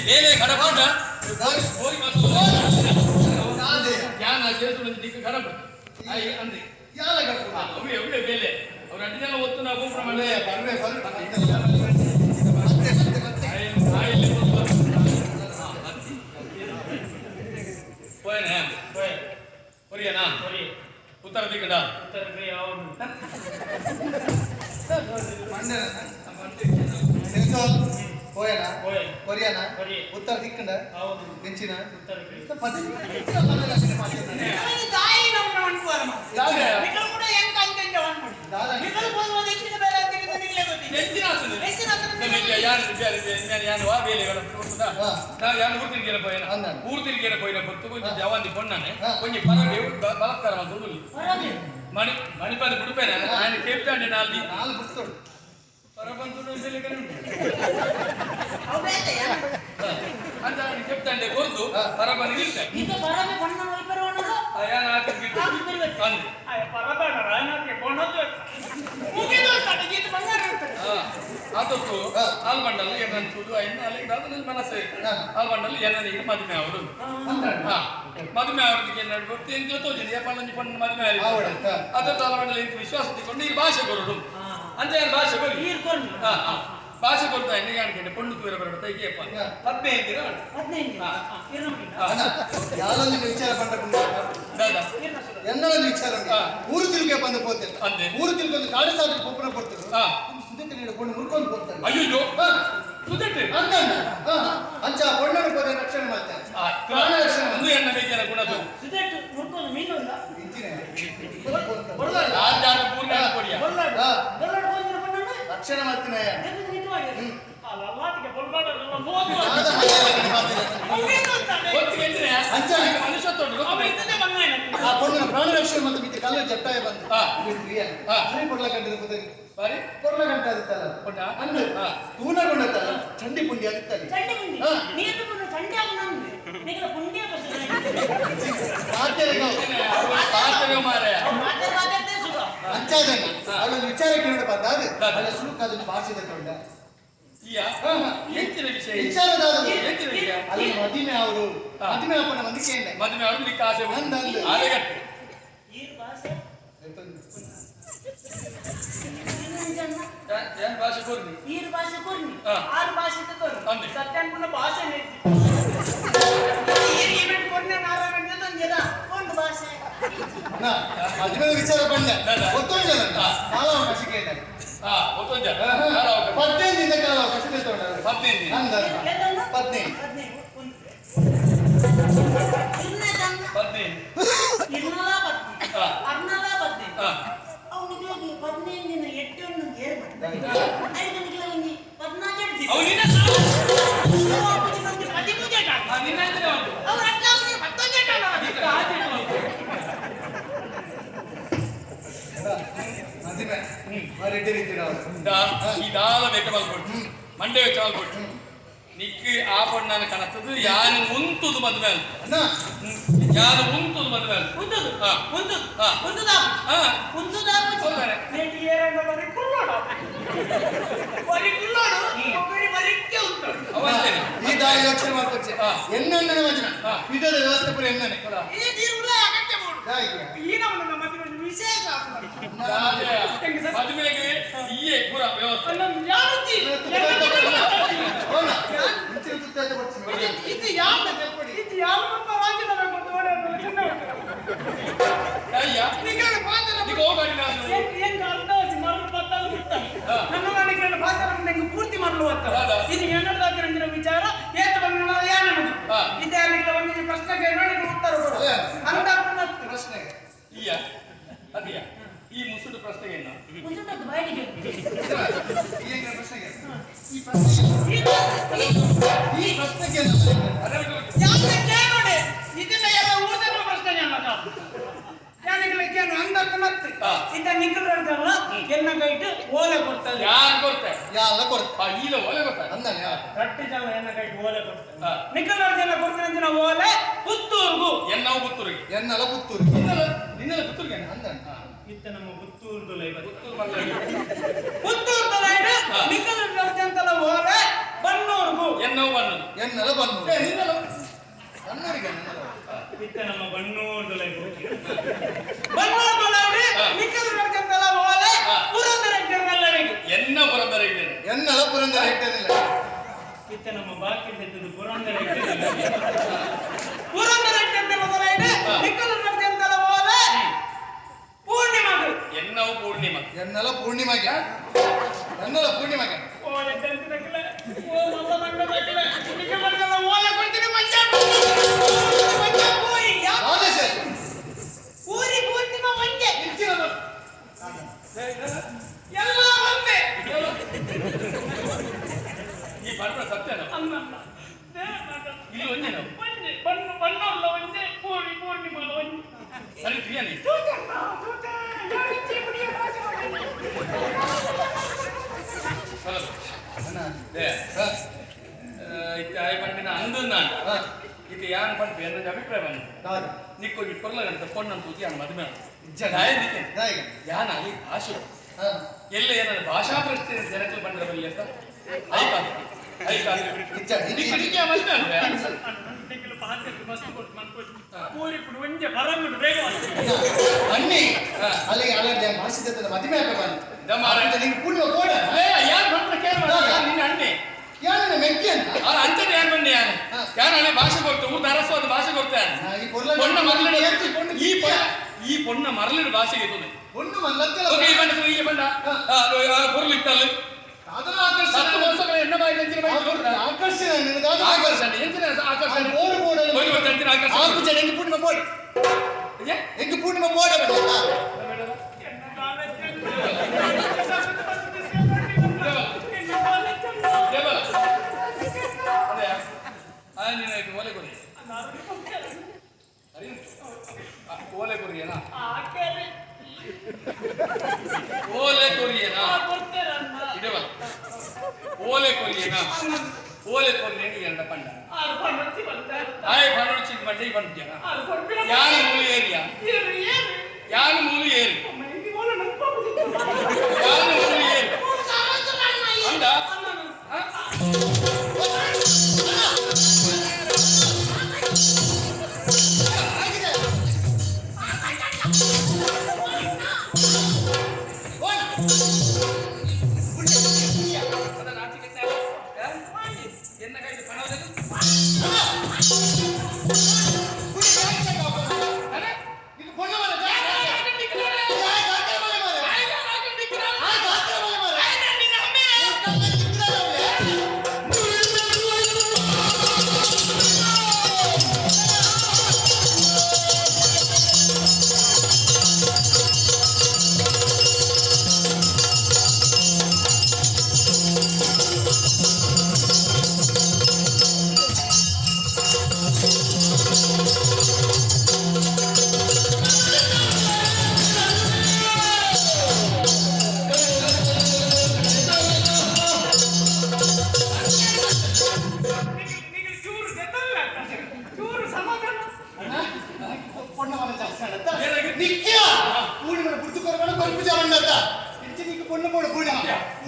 ಬೇರೆ ಕಡಪಾಟ ಹೋಗಿ ಮತ್ತು ಜ್ಞಾನ ಸೇರಿಸುವ ದಿಕ್ಕು ಕಡಪ ಅಂದೆ ಅವೇ ಅವೇ ಬೇಲೆ ಅವ್ರ ಅಡ್ಡಿ ಜನ ಒತ್ತು ನಾವು ಪ್ರಮಾಣ ಉತ್ತರ ದಿಕ್ಕಡ ಉತ್ತರ ದಿಕ್ಕಂಡ ಬೆಂಚಿನ ఊరితిరిగిన పోయిన పొత్తు కొంచెం జవాన్ని కొన్నాను కొంచెం పరవి బలత్కారం అంత మణిపల్లి గుడిపోయినా ఆయన చెప్తాండి నాలుగు పుస్తకాలు పరబంతుడు ಅಂತ చెప్తాండి కొడుతూ పరబని నిల్తాయి ಅದಕ್ಕೂ ಆಲ್ಬಂಡಲ್ಲಿ ಏನನ್ಸುದು ಅಲ್ಲಿಗೆ ಮನಸ್ಸು ಆಲ್ಬಂಡಲ್ಲಿ ಏನನಿಗೆ ಮದುವೆ ಅವರು ಮದುವೆ ಅವ್ರಿಗೆ ಏನು ಗೊತ್ತು ಏನು ಜೊತೆಗೆ ಯಾಪಣ್ಣಿ ಪಣ್ಣ ಮದುವೆ ಅದ್ರ ಆಲ್ಬಂಡಲ್ಲಿ ವಿಶ್ವಾಸ ತಿಳ್ಕೊಂಡು ಈ ಭಾಷೆ ಕೊರಡು ಅಂತ ಏನು ಭಾಷೆ ಬರೀ ಭಾಷೆ ಕೊಡ್ತಾ ಎಣ್ಣೆಗೆ ಅನ್ಕೊಂಡೆ ಪೊಂಡು ತೂರ ಬರೋದು ತೈಗೆಯಪ್ಪ 15 ವಿಚಾರ ಎನ್ನ ವಿಚಾರ ಊರು ತಿರುಗಿ ಬಂದು ಹೋಗ್ತೇನೆ ಅಂದೆ ಊರು ತಿರುಗಿ ಬಂದು ಕಾಡು ಸಾಕು ಕೊಪ್ಪಳ ಕೊಡ್ತಾರೆ ಸುದಕ್ಕೆ ನೀಡಿಕೊಂಡು ಮುರ್ಕೊಂಡು ಹೋಗ್ತಾರೆ ಅಯ್ಯೋ ಸುದಕ್ಕೆ ಅಂಚ ಪೊಣ್ಣನು ಹೋದ ರಕ್ಷಣೆ ಮಾಡ್ತಾರೆ ಪ್ರಾಣ ರಕ್ಷಣೆ ಒಂದು ಎಣ್ಣ ಬೇಕೇನ ಗುಣದು ಸುದಕ್ಕೆ ಮುರ್ಕೊಂಡು ಮೀನು ಇಲ್ಲ ರಕ್ಷಣೆ ಮಾಡ್ತೀನಿ ಪ್ರಾಣ ರಕ್ಷಣೆ ಮತ್ತು ಮಿತಿ ಕಲ್ಲ ಜಟ್ಟಾಯ ಬಂದು ಕೊಡ್ಲ ಗಂಟೆ ಕೊಡ್ಲ ಗಂಟೆ ಆಗುತ್ತಲ್ಲ ತೂನಗೊಂಡತ್ತಲ್ಲ ಚಂಡಿ ಪುಂಡಿ ಆಗುತ್ತಲ್ಲ ಅವಳೊಂದು ವಿಚಾರ ಕೇಳೋಣ ಬಂದಾದ ಅಲ್ಲ ಸುಲುಕ ಅದನ್ನು ಭಾಷೆದ ಕೊಂಡ ಅಲ್ಲಿ ಮದಿಮೆ ಅವರು ಮದಿಮೆ ಅಪ್ಪನ ಮಂದಿಕೆ ಮದುವೆ ಅವ್ರಿಗೆ ಕಾಸೆ ಭಾಷೆ ಕೊರ್ನಿ ಈರು ಭಾಷೆ ಕೊರ್ನಿ ಆರು ಭಾಷೆ ಕೊರ್ನಿ ಸತ್ಯಾನ್ಪುನ ಭಾಷೆ ಮದುವೆ ವಿಚಾರ ಬಂದ ಗೊತ್ತೊಂದು ಕಾಲಾವಕಾಶ ಕೇಳಿದ್ದಾರೆ 15 ದಿನ ಕಾಲಾವಕಾಶ ತಗೊಂಡ 15 ಮಂಡೆ ವೆಚ್ಚ ನಿಕ್ಕೆ ಆ ಪಣ್ಣನ ಕನಸದು ಯಾನು ಉಂತುದು ಮದುವೆ ಅಲ್ಲ ಯಾನು ಉಂತುದು ಮದುವೆ ಅಲ್ಲ ಉಂತುದು ಉಂತುದ ಉಂತುದ சொல்றேன் நேட்டி ஏறണ്ട ಬರಿ ಕುಳ್ಳೋಡ ಬರಿ ಬರಿಕ್ಕೆ ಉಂಟು ಅವಂತೆ ಈ ದಾಯಿ ಯೋಚನೆ ಮಾಡ್ಕೊಚ್ಚೆ ಎನ್ನಣ್ಣನ ವಚನ ವಿಧದ ವ್ಯವಸ್ಥೆ ಪುರ ಎನ್ನನೆ ಈ ತೀರುಳ ಅಗತ್ಯ ಮಾಡು ಈ ನಮ್ಮ ಮದುವೆ ವಿಶೇಷ ಮದುವೆಗೆ ಈ ಪುರ ವ್ಯವಸ್ಥೆ ನಮ್ಮ ಯಾರುತಿ ಇದು ಯಾವ ಕೊಡಿ ಇದು ಯಾವ ರಾಜ್ಯದ ಮದುವೆ ಅಯ್ಯ ನಿಮಗೆ ಮಾತ್ರ ನಿಮಗೆ ಹೋಗಡಿ ನಾನು ಏನು ಅಂದಾಜು ಮರಳು ಪತ್ತಾಲು ಬಿಡ್ತಾನೆ ನಮ್ಮ ಮನೆಗೆ ಭಾಷೆ ನಂಗೆ ಪೂರ್ತಿ ಮರಳು ಹೋಗ್ತಾರೆ ಇದು ಏನದಾಗಿರಂಗಿನ ವಿಚಾರ ಏತು ಬಂದ ಯಾನ ವಿದ್ಯಾರ್ಥಿಗಳ ಒಂದು ಪ್ರಶ್ನೆಗೆ ನೋಡಿ ಉತ್ತರ ಕೊಡು ಅಂತ ಪ್ರಶ್ನೆಗೆ ಇಯ್ಯ ಅದಿಯ ಈ ಮುಸುಡು ಪ್ರಶ್ನೆಗೆ ಏನು ಮುಸುಡು ಬಾಯಿಗೆ ಈ ಪ್ರಶ್ನೆಗೆ ಈ ಪ್ರಶ್ನೆಗೆ ಯಾಕೆ ನೋಡಿ ಇದನ್ನ ಎಲ್ಲ ಊಟದ ಪ್ರಶ್ನೆ ಅಲ್ಲ ಯಾನಿಗಳಿಗೆ ಅಂದಕ್ಕೆ ಮತ್ತೆ ಇಂದ ನಿಕ್ಕಲ್ರಲ್ಲ ಎನ್ನ ಕೈಟ್ ಓಲೆ ಕೊಡ್ತಾರೆ ಯಾರು ಕೊಡ್ತಾರೆ ಯಾಲ್ಲ ಕೊಡ್ತಾರೆ ಇಲ್ಲ ಓಲೆ ಕೊಡ್ತಾರೆ ಅಂದಾನೆ ರಟ್ಟಿ ಜನ ಎನ್ನ ಕೈಟ್ ಓಲೆ ಕೊಡ್ತಾರೆ ನಿಕ್ಕಲ್ರ ಜನ ಕೊಡ್ತಾರೆ ಓಲೆ ಪುತ್ತೂರ್ಗು ಎನ್ನವು ಪುತ್ತೂರಿಗೆ ಎನ್ನಲ ಪುತ್ತೂರು ನಿನ್ನಲ ಪುತ್ತೂರಿಗೆ ಅಂದಾನೆ ಇತ್ತ ನಮ್ಮ ಪುತ್ತೂರು ದೊಲೈ ಪುತ್ತೂರು ಮಲ್ಲಡಿ ಪುತ್ತೂರು ದೊಲೈನ ನಿಕಲ ಜಂತಲ ಹೋರೆ ಬನ್ನೂರ್ಗು ಎನ್ನೋ ಬನ್ನು ಎನ್ನಲ ಬನ್ನು ನಿನ್ನಲ ಬನ್ನೂರಿಗೆ ಇತ್ತ ನಮ್ಮ ಬನ್ನೂರು ದೊಲೈ ಬನ್ನೂರು ದೊಲೈ ನಿಕಲ ಜಂತಲ ಹೋರೆ ಪುರಂದರ ಜಂಗಲ್ಲರಿಗೆ ಎನ್ನ ಪುರಂದರ ಇದ್ದೇನೆ ಎನ್ನಲ ಪುರಂದರ ಇಟ್ಟೇನಿಲ್ಲ ಇತ್ತ ನಮ್ಮ ಬಾಕಿ ತೆಗೆದು ಪುರಂದರ ಪುರಂದರ ಜಂತಲ ದೊಲೈನ ನಿಕಲ ಜಂತಲ ಹೋರೆ ಪೂರ್ಣಿಮಾಗೆ ಎನ್ನವು ಪೂರ್ಣಿಮಾ ಎನ್ನಲ ಪೂರ್ಣಿಮಾಗೆ ಎನ್ನಲ ಪೂರ್ಣಿಮಾಗೆ ಓ ಎದ್ದೆಂತಿರಕಿಲ್ಲ ಓ ಮಲ್ಲ ಮಂಡದಕಿಲ್ಲ ನಿಮಗೆ ಬರಲ್ಲ ಓಲ ಕೊಡ್ತೀನಿ ಮಂಜ ಪೂರಿ ಯಾ ಆದೇಶ ಪೂರಿ ಪೂರ್ಣಿಮಾ ಮಂಜೆ ಇರ್ತೀರಲ್ಲ ಎಲ್ಲ ಒಂದೇ ಈ ಪಾತ್ರ ಸತ್ಯನ ಅಲ್ಲ ಇಲ್ಲಿ ಒಂದೇ ನಾವು ಮಂಜೆ ಬಣ್ಣಲ್ಲ ಒಂದೇ ಪೂರಿ ಪೂರ್ಣಿಮಾ ಒಂದೇ ಸರಿ ಕ್ರಿಯಾನಿ ಇತ್ತ ಪಂಡಿನ ಅಂದನ್ನ ಇದು ಯಾನ್ ಪಂಪಿ ಅನ್ನೋದು ಅಭಿಪ್ರಾಯ ಬಂದು ನಿಕ್ಕು ಕೊರ್ಲಗಂತ ಪೊಣ್ಣನ್ನು ತೂತಿ ಯಾನ್ ಮದುವೆ ಯಾನ್ ಅಲ್ಲಿ ಭಾಷೆ ಎಲ್ಲ ಏನಾದ್ರು ಭಾಷಾ ಪ್ರಶ್ನೆ ಜನಕ್ಕೆ ಬಂದ್ರೆ ಬಲ್ಲಿ ಅಂತ ಪೂರಿ ಒಂದೇ ಬರಂಗುಡು ಬೇಗ ಅನ್ನಿ ಅಲ್ಲಿಗೆ ಅಲ್ಲದೆ ಭಾಷಿತ ಮದುವೆ ಹಾಕಬಾರ್ದು ನಿಂಗೆ ಪೂರ್ಣ ಕೋಡ ಯಾರು ಬಂದ್ರೆ ಕೇಳ ನಿನ್ನ ಅಣ್ಣೆ ಯಾರು ಮೆಕ್ಕಿ ಅಂತ ಅಂಚನೆ ಯಾರು ಬನ್ನಿ ಯಾರು ಯಾರು ಹಳೆ ಭಾಷೆ ಕೊಡ್ತು ಊಟ ಅರಸವಾದ ಭಾಷೆ ಕೊಡ್ತಾನೆ ಪೊಣ್ಣ ಮರಳಿನ ಈ ಪೊಣ್ಣ ಮರಳಿನ ಭಾಷೆಗೆ ಇರ್ತದೆ ಒಂದು ಮಲ್ಲತ್ತಲ್ಲ ಈಗ ಬಂದ ಪೊರ್ಲಿತ್ತಲ್ಲ ಅದನ್ನ ಹತ್ತು ವರ್ಷಗಳ ಹೆಣ್ಣ ಬಾಯಿ ನೆಂಚಿನ ಬಾಯಿ ಆಕರ್ಷಣೆ ನಿನಗಾದ ಆಕರ್ಷಣೆ ಎಂಚಿನ ಆಕರ್ಷಣೆ ಬೋರ್ಡ್ ಬೋರ್ಡ್ ಹೋಗಿ ಬಂದಂಚಿನ ಆಕರ್ಷಣೆ ಆಕು ಜನ ಎಂಗೆ ಪೂರ್ಣಿಮಾ ಬೋರ್ಡ್ ಎಂಗೆ ಪೂರ್ಣಿಮಾ ಬೋರ್ಡ್ ಓಲೆ ಕೊರಿ ಓಲೆ ಕೊರಿಯನಾ ಓಲೆ ಕೊರಿಯನಾ ಇಡವ ಓಲೆ ಕೊರಿಯನಾ ಓಲೆ ಕೊರಿಯನಿ ಎಂದ ಪಂಡ ಆಯ್ ಪಂಡೊಚ್ಚಿ ಮಂಡಿ ಬಂದ್ಯಾನ ಯಾನ ಮೂಲ ಏರಿಯಾ ಯಾನ ಮೂಲ ಏರಿ ಯಾನ ಮೂಲ ಏರಿ ಅಂದ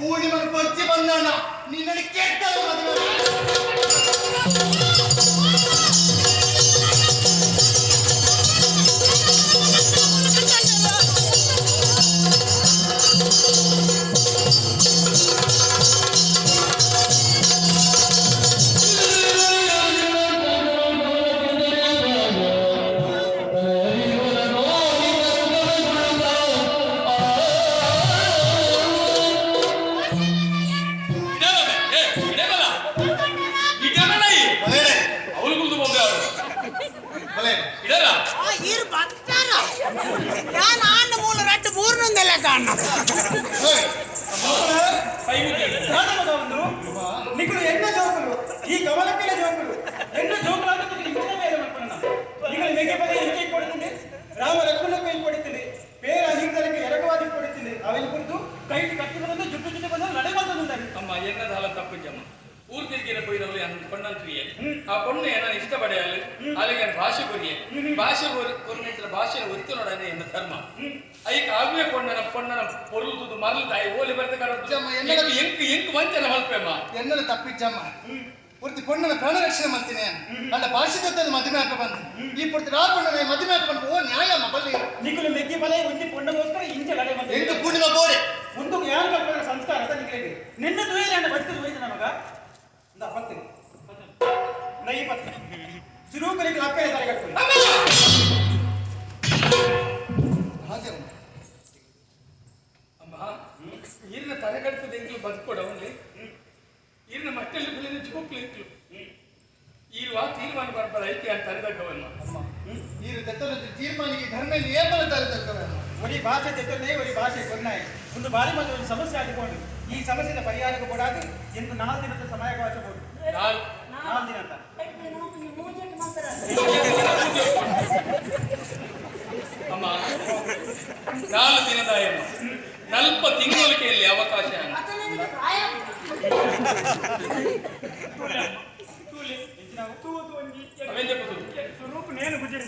ಪೂರ್ಣಿಮನ ಪಚ್ಚಿ ಬಂದಣ್ಣ ನಿನ್ನ ಕೆಟ್ಟ ನಿಗಳು ಎಣ್ಣ ಜೋಕುಲು ಈ ಗಮನಕ್ಕೆಲ್ಲ ಜೋಕುಲು ಎಣ್ಣ ಜೋಕುಲಾದ நீங்கள் மிக பெரிய இன்றை கொடுத்தது ராம லக்ஷ்மண கை கொடுத்தது பேர அதிகாரிக்கு ಎರಗವಾದಿ ಕೊಡುತ್ತದೆ ಅವನ ಕುರಿತು ಕೈ ಕಟ್ಟಿರುವುದು ಜುಟ್ಟು ಜುಟ್ಟು ಬಂದು ನಡೆಬಂದಿದ್ದಾರೆ ಅಮ್ಮ ಎನ್ನದಾಲ ತಪ್ಪಿದ್ದಮ್ಮ ಊರ್ತಿರ್ಗಿನ ಪೋಯಿದವಳು ಅನ್ನ ಪೊಣ್ಣಂತ್ರಿಯೇ ಆ ಪೊಣ್ಣು ಏನ ಇಷ್ಟಪಡೆಯಲ್ಲ ಅಲ್ಲಿಗೆ ಭಾಷೆ ಕೊರಿಯೇ ಭಾಷೆ ಕೊರಿನಿಟ್ಟಿನ ಭಾಷೆಯ ಒತ್ತು ನೋಡನೆ ಎನ್ನ ಧರ್ಮ ಐಕ್ ಆಗುವೆ ಪೊಣ್ಣನ ಪೊರ್ಲುದು ಮರಲ್ದಾಯಿ ಓಲಿ ಬರ್ತೆ ಕರಡು ಎಂಕ್ ವಂಚನ ಮಲ್ಪೆಮ್ಮ ಎನ್ನಲು ತಪ್ಪಿಚ್ಚಮ್ಮ ಪೂರ್ತಿ ಪೊಣ್ಣನ ಪ್ರಾಣ ರಕ್ಷಣೆ ಮಾಡ್ತೀನಿ ಅಲ್ಲ ಭಾಷೆ ಮದುವೆ ಹಾಕ ಬಂದು ಈ ಪೂರ್ತಿ ರಾಪಣ್ಣನ ಮದುವೆ ಹಾಕ ಬಂದು ಓ ನ್ಯಾಯಮ್ಮ ಬಲ್ಲಿ ನಿಖಲು ಮೆಗ್ಗಿ ಬಲೆ ಒಂದು ಪೊಣ್ಣಗೋಸ್ಕರ ಇಂಚಲಡೆ ಬಂದು ಎಂಟು ಪೂರ್ಣಿಮ ಬೋರೆ ಒಂದು ಯಾರು ಕಲ್ಪನೆ ಸಂಸ್ಕಾರ ಅಂತ ನಿಖಲಿಗೆ ನಿನ್ನ ದುವೇಲೆ ಅಣ್ಣ ಬರ್ತದೆ ಹೋಯ್ತು ನಮಗ ಇಂದ ಬರ್ತೀನಿ ನೈ ಪತ್ತೆ ಶುರು ಕಲಿಗೆ ಅಪ್ಪೆ ತಾರೆ ಕಟ್ಕೊಳ್ಳಿ ಹಾಗೆ ಅಮ್ಮ ಈರಿನ ತಲೆ ಕಟ್ತದೆ ಎಂಗ್ಲು ಬದುಕೊಡ ಅವನಲ್ಲಿ ಈರಿನ ಮಟ್ಟಲ್ಲಿ ಬಿಳಿನ ಜೋಕ್ಲು ಎಂಗ್ಲು ಈರುವ ತೀರ್ಮಾನ ಬರ್ಬಾರ ಐತಿ ಅಂತ ತರೆದಕ್ಕವನ್ನ ಅಮ್ಮ ಈರು ತೆತ್ತಲ ತೀರ್ಮಾನಿಗೆ ಧರ್ಮ ನಿಯಮನ ತರೆದಕ್ಕವನ್ನ ಒಡಿ ಭಾಷೆ ತೆತ್ತನೇ ಒಡಿ ಭಾಷೆ ಕೊನ್ನಾಯಿ ಒಂದು ಬಾರಿ ಮತ್ತೆ ಒಂದು ಸಮಸ್ಯೆ ಆಗಿಕೊಂಡು ಈ ಸಮಸ್ಯೆದ ಪರಿಹಾರಕ್ಕೆ ಕೊಡಾದು ಎಂದು 4 ದಿನದ ಸಮಯಾವಕಾಶ ಕೊಡು 4 ದಿನ ಅಂತ ಅಮ್ಮ 4 ದಿನದ ನಲ್ಪ ತಿಂಗಳಿಗೆ ಅವಕಾಶ నేను గుజరి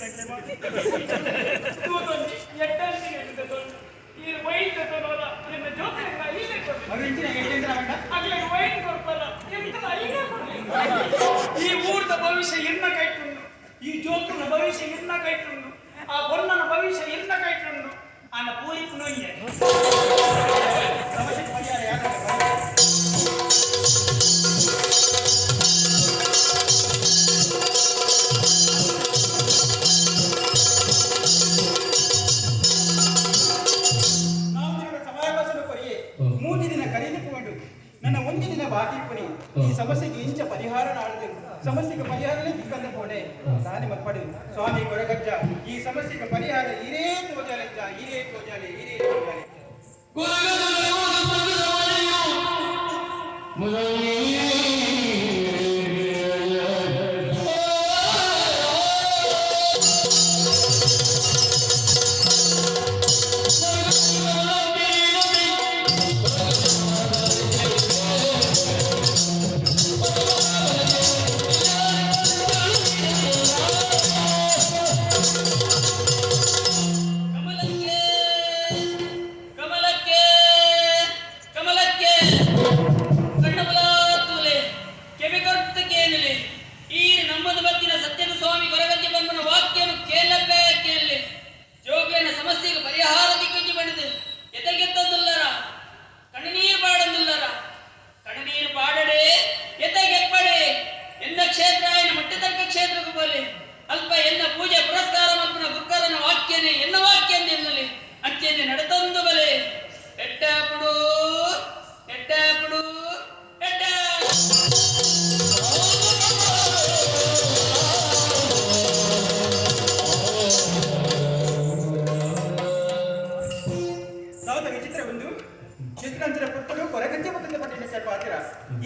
ఈ ఊర్ద భవిష్య ఎన్న కైతుండు ఈ జోతుల భవిష్య ఎన్న కైతుండు ఆ బొన్నన భవిష్య ఎన్న కైతుండు ఆయన పూలిపు నొయ్యే సమస్య పరిహార యాగ ನನ್ನ ಒಂದು ದಿನ ಬಾಕಿ ಪುನಿ ಈ ಸಮಸ್ಯೆಗೆ ಇಂಚ ಪರಿಹಾರ ನಾಡಿದೆ ಸಮಸ್ಯೆಗೆ ಪರಿಹಾರನೇ ದಿಕ್ಕಂದ ಪೋಡೆ ನಾನೇ ಮಕ್ಕಳು ಸ್ವಾಮಿ ಕೊರಗಜ್ಜ ಈ ಸಮಸ್ಯೆಗೆ ಪರಿಹಾರ ಇರೇ ತೋಜಾಲೆಜ್ಜ ಇರೇ ತೋಜಾಲೆ ಇರೇ ತೋಜಾಲೆ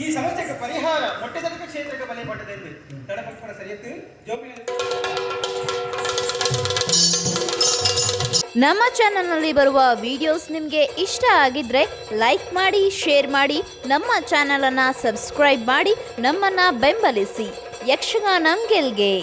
ಈ ಸಮಸ್ಯೆಗೆ ಪರಿಹಾರ ಮೊಟ್ಟೆದರ್ಕ ಕ್ಷೇತ್ರಕ್ಕೆ ಬಲೆ ಪಟ್ಟದೆಂದು ತಡಪಕ್ಕನ ಸರಿಯತ್ತು ನಮ್ಮ ಚಾನಲ್ನಲ್ಲಿ ಬರುವ ವಿಡಿಯೋಸ್ ನಿಮಗೆ ಇಷ್ಟ ಆಗಿದ್ರೆ ಲೈಕ್ ಮಾಡಿ, ಶೇರ್ ಮಾಡಿ, ನಮ್ಮ ಚಾನಲನ್ನು ಸಬ್ಸ್ಕ್ರೈಬ್ ಮಾಡಿ ನಮ್ಮನ್ನು ಬೆಂಬಲಿಸಿ. ಯಕ್ಷಗಾನ ಗೆಲ್ಗೆ.